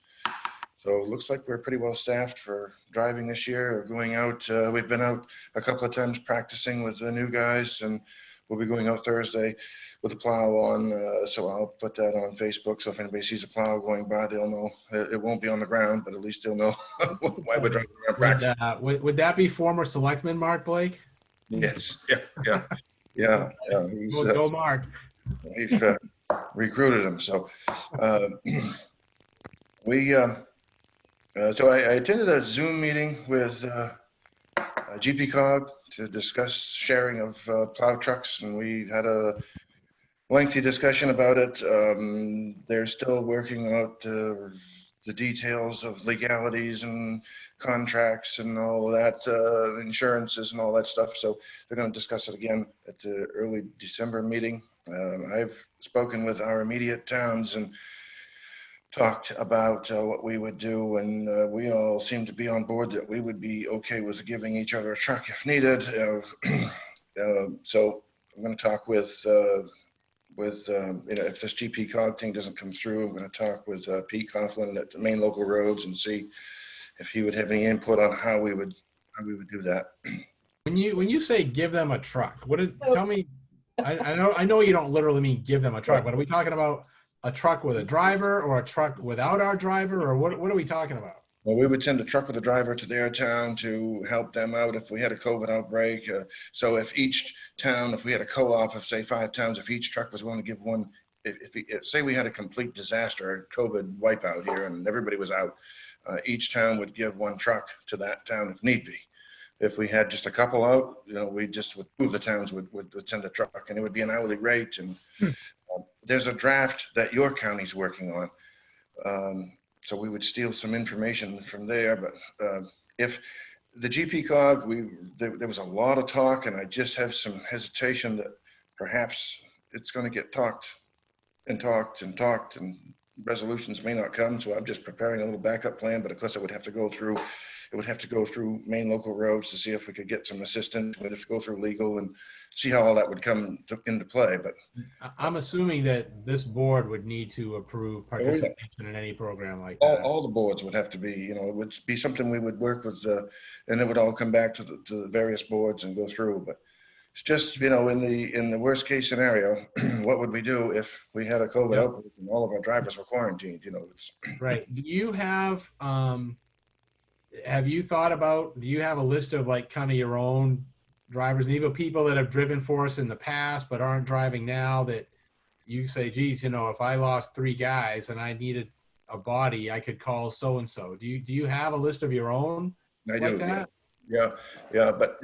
So it looks like we're pretty well staffed for driving this year. Going out, we've been out a couple of times practicing with the new guys, and we'll be going out Thursday with a plow on. So I'll put that on Facebook. So if anybody sees a plow going by, they'll know. It won't be on the ground, but at least they'll know why we're driving around practicing. Would that be former selectman Mark Blake? Yes. Yeah. Go Mark. We've recruited him. So so I attended a Zoom meeting with GPCOG to discuss sharing of plow trucks, and we had a lengthy discussion about it. They're still working out the details of legalities and contracts and all of that, insurances and all that stuff. So they're going to discuss it again at the early December meeting. I've spoken with our immediate towns and talked about what we would do, and we all seem to be on board that we would be okay with giving each other a truck if needed. So I'm going to talk with if this GPCOG thing doesn't come through, I'm going to talk with Pete Coughlin at the Maine Local Roads and see if he would have any input on how we would do that. When you say give them a truck, tell me, I know you don't literally mean give them a truck, but are we talking about a truck with a driver or a truck without our driver, or what are we talking about? Well, we would send a truck with a driver to their town to help them out if we had a COVID outbreak. So if each town, if we had a co-op of say 5 towns, if each truck was willing to give one, say we had a complete disaster, COVID wipeout here and everybody was out, each town would give 1 truck to that town if need be. If we had just a couple out, we just would move the towns would send a truck, and it would be an hourly rate. And there's a draft that your county's working on. So we would steal some information from there. But if the GPCOG, there was a lot of talk, and I just have some hesitation that perhaps it's going to get talked, and resolutions may not come. So I'm just preparing a little backup plan. But of course, it would have to go through Maine Local Roads to see if we could get some assistance. We'd have to go through legal and see how all that would come into play. But I'm assuming that this board would need to approve participation in any program like that. All the boards would have to be, it would be something we would work with, and it would all come back to the various boards and go through. But it's just, in the worst case scenario, what would we do if we had a COVID outbreak and all of our drivers were quarantined? Right. Do you have a list of like kind of your own drivers, and even people that have driven for us in the past but aren't driving now, that you say, geez, if I lost 3 guys and I needed a body, I could call so-and-so. Do you have a list of your own? I do. That? Yeah. But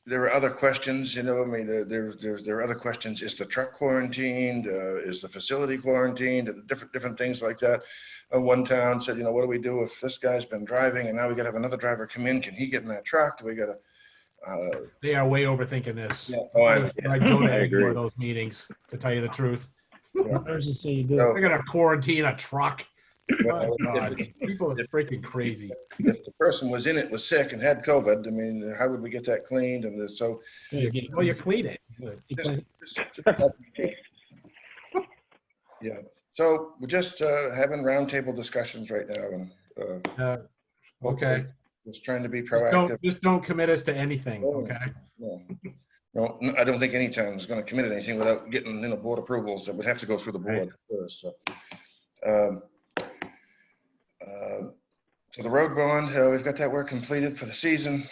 there are other questions, there are other questions. Is the truck quarantined? Is the facility quarantined? And different things like that. One town said, what do we do if this guy's been driving and now we got to have another driver come in? Can he get in that truck? Do we got to? They are way overthinking this. Yeah. I don't ignore those meetings, to tell you the truth. Emergency, you do. They're gonna quarantine a truck. Oh, Well, God, people are freaking crazy. if the person was in it was sick and had COVID, I mean, how would we get that cleaned? And so. Well, you clean it. Yeah, so we're just having roundtable discussions right now and Okay. just trying to be Just proactive. don't commit us to anything, Oh. okay? No, I don't think any town is going to commit anything without getting, board approvals. That would have to go through the board first. So, so the road bond, we've got that work completed for the season.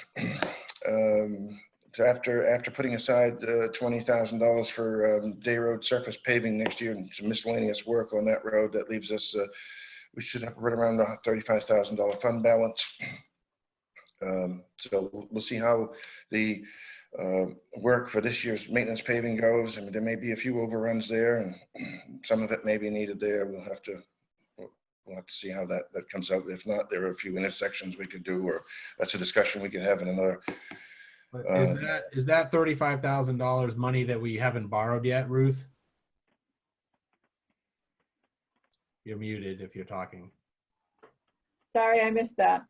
So after putting aside $20,000 for day road surface paving next year and some miscellaneous work on that road, that leaves us, we should have right around a $35,000 fund balance. So we'll see how the work for this year's maintenance paving goes. I mean, there may be a few overruns there, and some of it may be needed there. We'll have to see how that comes out. If not, there are a few intersections we could do, or that's a discussion we could have in another. Is that $35,000 money that we haven't borrowed yet, Ruth? You're muted if you're talking. Sorry, I missed that.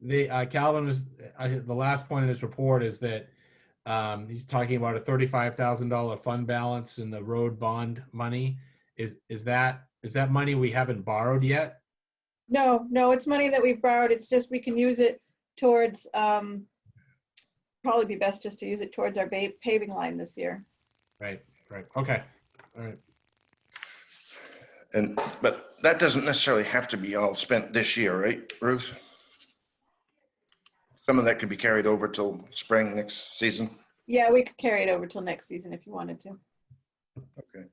The Calvin was the last point in his report is that he's talking about a $35,000 fund balance in the road bond money. Is that money we haven't borrowed yet? No, it's money that we've borrowed. It's just we can use it towards, probably be best just to use it towards our paving line this year. Right. Okay. All right. But that doesn't necessarily have to be all spent this year, right, Ruth? Some of that could be carried over till spring next season. Yeah, we could carry it over till next season if you wanted to. Okay.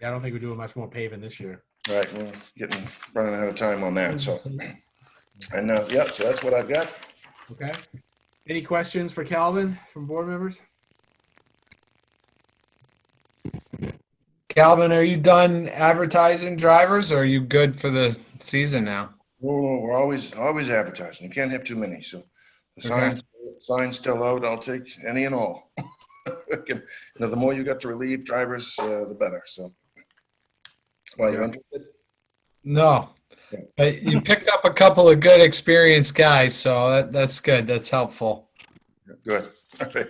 Yeah, I don't think we're doing much more paving this year. All right, we're running out of time on that. So, and yeah, so that's what I've got. Okay. Any questions for Calvin from board members? Calvin, are you done advertising drivers, or are you good for the season now? Oh, we're always advertising. You can't have too many. So the sign's still out. I'll take any and all. The more you got to relieve drivers, the better. So, well, you're interested? No, but you picked up a couple of good experienced guys, so that's good. That's helpful. Good. Okay.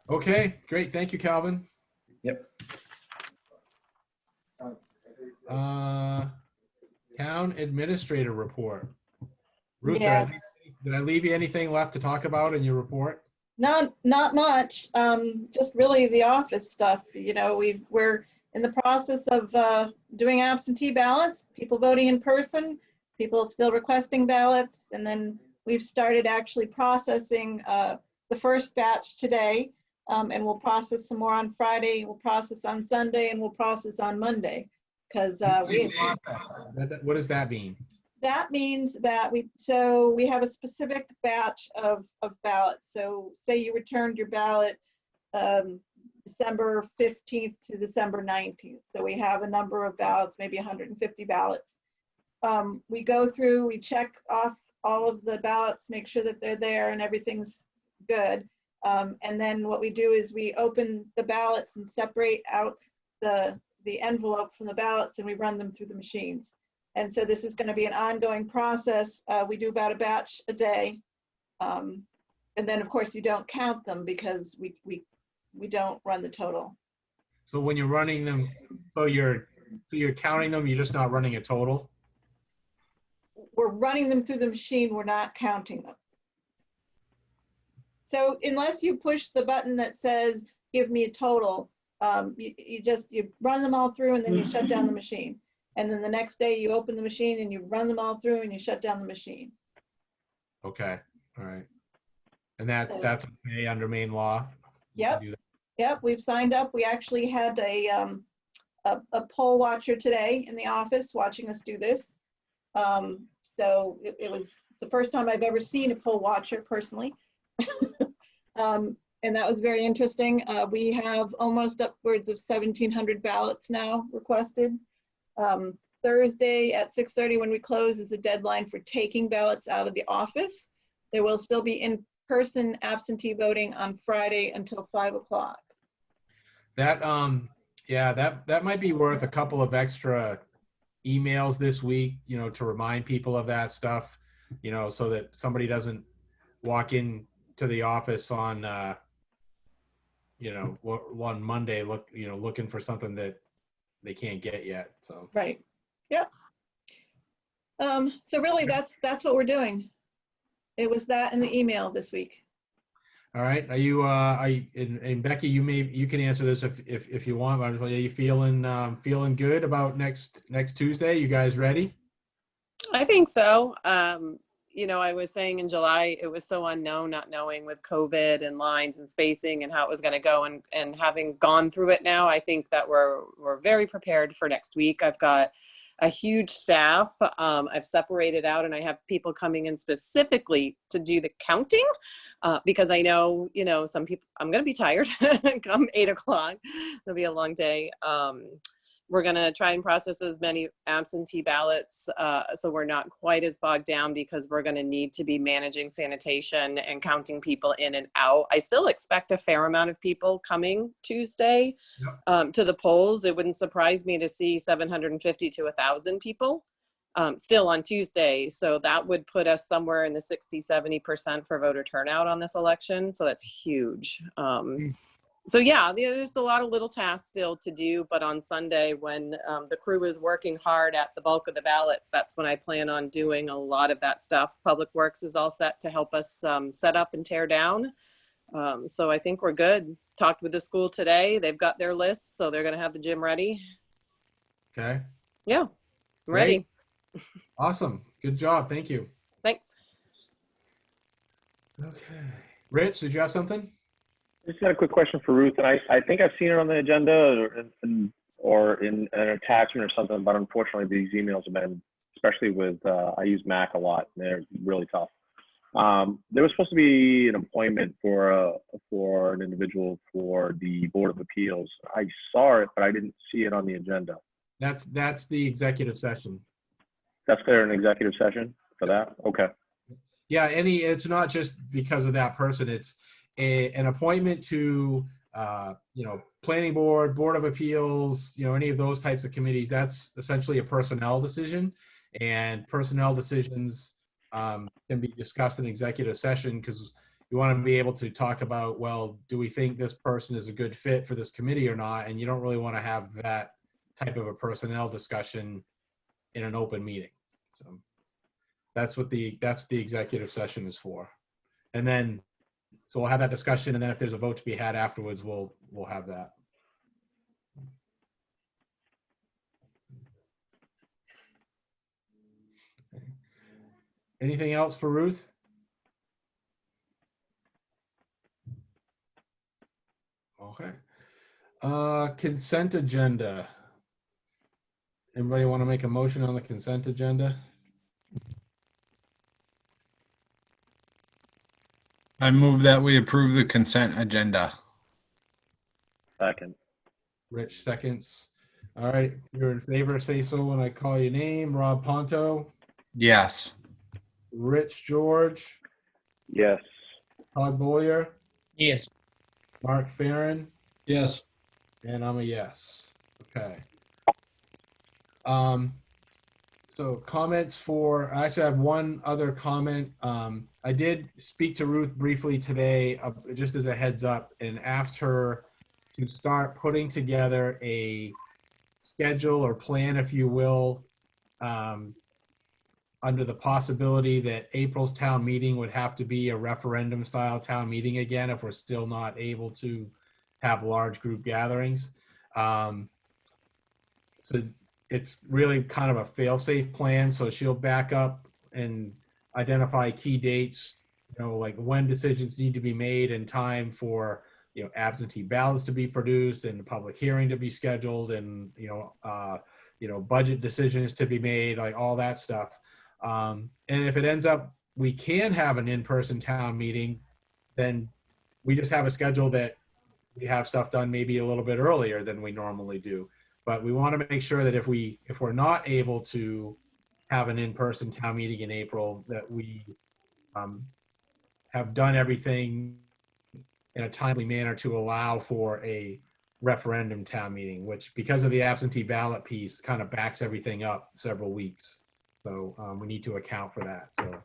Okay, great. Thank you, Calvin. Yep. Town administrator report. Ruth, Yes. did I leave you anything left to talk about in your report? Not much. Just really the office stuff. We're in the process of doing absentee ballots, people voting in person, people still requesting ballots, and then we've started actually processing the first batch today, and we'll process some more on Friday, we'll process on Sunday, and we'll process on Monday. Because What does that mean? that means that we have a specific batch of ballots. So say you returned your ballot December 15th to December 19th. So we have a number of ballots, maybe 150 ballots. We go through, we check off all of the ballots, make sure that they're there and everything's good. And then what we do is we open the ballots and separate out the envelope from the ballots, and we run them through the machines. And so this is going to be an ongoing process. We do about a batch a day. And then of course you don't count them because we don't run the total. So when you're running them, so you're counting them, you're just not running a total? We're running them through the machine, we're not counting them. So unless you push the button that says, give me a total, you run them all through and then you shut down the machine. And then the next day you open the machine and you run them all through and you shut down the machine. Okay, all right. And that's okay under Maine law? Yep. Yep, we've signed up. We actually had a poll watcher today in the office watching us do this. So it was the first time I've ever seen a poll watcher personally. And that was very interesting. We have almost upwards of 1,700 ballots now requested. Thursday at 6:30 when we close is the deadline for taking ballots out of the office. There will still be in-person absentee voting on Friday until 5 o'clock. That might be worth a couple of extra emails this week, to remind people of that stuff, so that somebody doesn't walk in to the office on, on Monday, looking for something that they can't get yet. So, Right. Yep. So really, that's what we're doing. It was that in the email this week. all right. Are you, and Becky, you can answer this if you want. But are you feeling good about next Tuesday? You guys ready? I think so. I was saying in July, it was so unknown, not knowing with COVID and lines and spacing and how it was going to go. And having gone through it now, I think that we're very prepared for next week. I've got a huge staff. I've separated out, and I have people coming in specifically to do the counting because I know, some people, I'm going to be tired come 8 o'clock. It'll be a long day. We're going to try and process as many absentee ballots so we're not quite as bogged down, because we're going to need to be managing sanitation and counting people in and out. I still expect a fair amount of people coming Tuesday to the polls. It wouldn't surprise me to see 750 to 1,000 people still on Tuesday. So that would put us somewhere in the 60-70% for voter turnout on this election. So that's huge. So yeah, there's a lot of little tasks still to do, but on Sunday when the crew is working hard at the bulk of the ballots, that's when I plan on doing a lot of that stuff. Public Works is all set to help us set up and tear down. So I think we're good. Talked with the school today. They've got their lists, so they're going to have the gym ready. Okay. Yeah, I'm ready. Awesome. Good job. Thank you. Thanks. Okay. Rich, did you have something? Just had a quick question for Ruth, and I think I've seen it on the agenda or in an attachment or something, but unfortunately these emails have been, especially with, I use Mac a lot, and they're really tough. There was supposed to be an appointment for an individual for the Board of Appeals. I saw it, but I didn't see it on the agenda. That's the executive session. That's there an executive session for that? Okay. Yeah, it's not just because of that person. It's an appointment to, planning board, Board of Appeals, any of those types of committees. That's essentially a personnel decision, and personnel decisions can be discussed in executive session because you want to be able to talk about, well, do we think this person is a good fit for this committee or not? And you don't really want to have that type of a personnel discussion in an open meeting. So that's what the executive session is for. And then, so we'll have that discussion, and then if there's a vote to be had afterwards, we'll have that. Okay. Anything else for Ruth? Okay. Consent agenda. Anybody want to make a motion on the consent agenda? I move that we approve the consent agenda. Second. Rich seconds. All right, if you're in favor, say so when I call your name. Rob Ponto, Yes. Rich George, Yes. Todd Boyer, Yes. Mark Farren, Yes. and I'm a yes. Okay. So comments for, I actually have one other comment. I did speak to Ruth briefly today, just as a heads up, and asked her to start putting together a schedule or plan, if you will, under the possibility that April's town meeting would have to be a referendum style town meeting again if we're still not able to have large group gatherings. So it's really kind of a fail-safe plan. So she'll back up and identify key dates, like when decisions need to be made and time for, absentee ballots to be produced and the public hearing to be scheduled and, budget decisions to be made, like all that stuff. And if it ends up, we can have an in-person town meeting, then we just have a schedule that we have stuff done maybe a little bit earlier than we normally do. But we want to make sure that if we're not able to have an in-person town meeting in April, that we have done everything in a timely manner to allow for a referendum town meeting, which because of the absentee ballot piece kind of backs everything up several weeks. So we need to account for that. So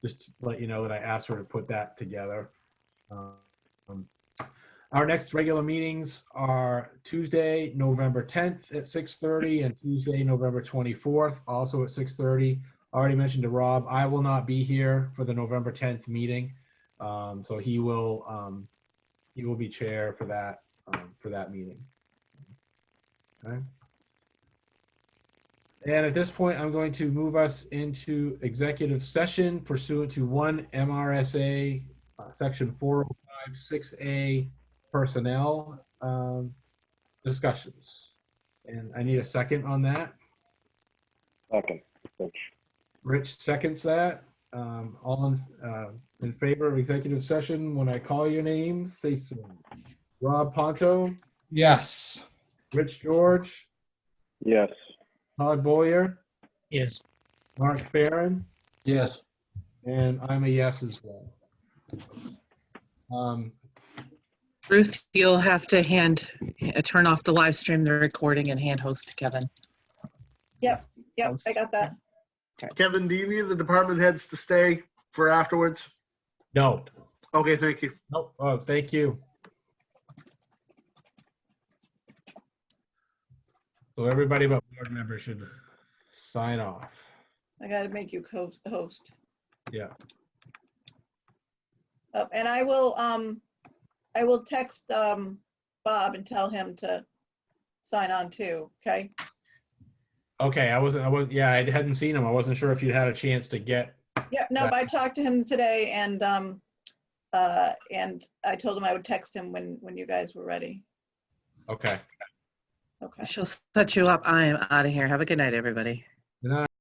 just to let you know that I asked her to put that together. Our next regular meetings are Tuesday, November 10th at 6:30 and Tuesday, November 24th, also at 6:30. I already mentioned to Rob, I will not be here for the November 10th meeting. So he will be chair for that meeting. Okay. And at this point, I'm going to move us into executive session pursuant to 1 MRSA section 405-6A personnel discussions. And I need a second on that. Second. Rich. Rich seconds that. All in favor of executive session, when I call your name, say so. Rob Ponto, Yes. Rich George, Yes. Todd Boyer, Yes. Mark Farren, Yes. and I'm a yes as well. Ruth, you'll have to turn off the live stream, the recording, and hand host to Kevin. Yep, I got that. Kevin, do you need the department heads to stay for afterwards? No. Okay, thank you. Nope. Oh, thank you. So everybody but board members should sign off. I gotta make you host. Yeah. Oh, and I will text Bob and tell him to sign on too, okay? Okay. Yeah, I hadn't seen him. I wasn't sure if you'd had a chance to get. Yeah, no, but I talked to him today and I told him I would text him when you guys were ready. Okay. Okay. She'll set you up. I am out of here. Have a good night, everybody.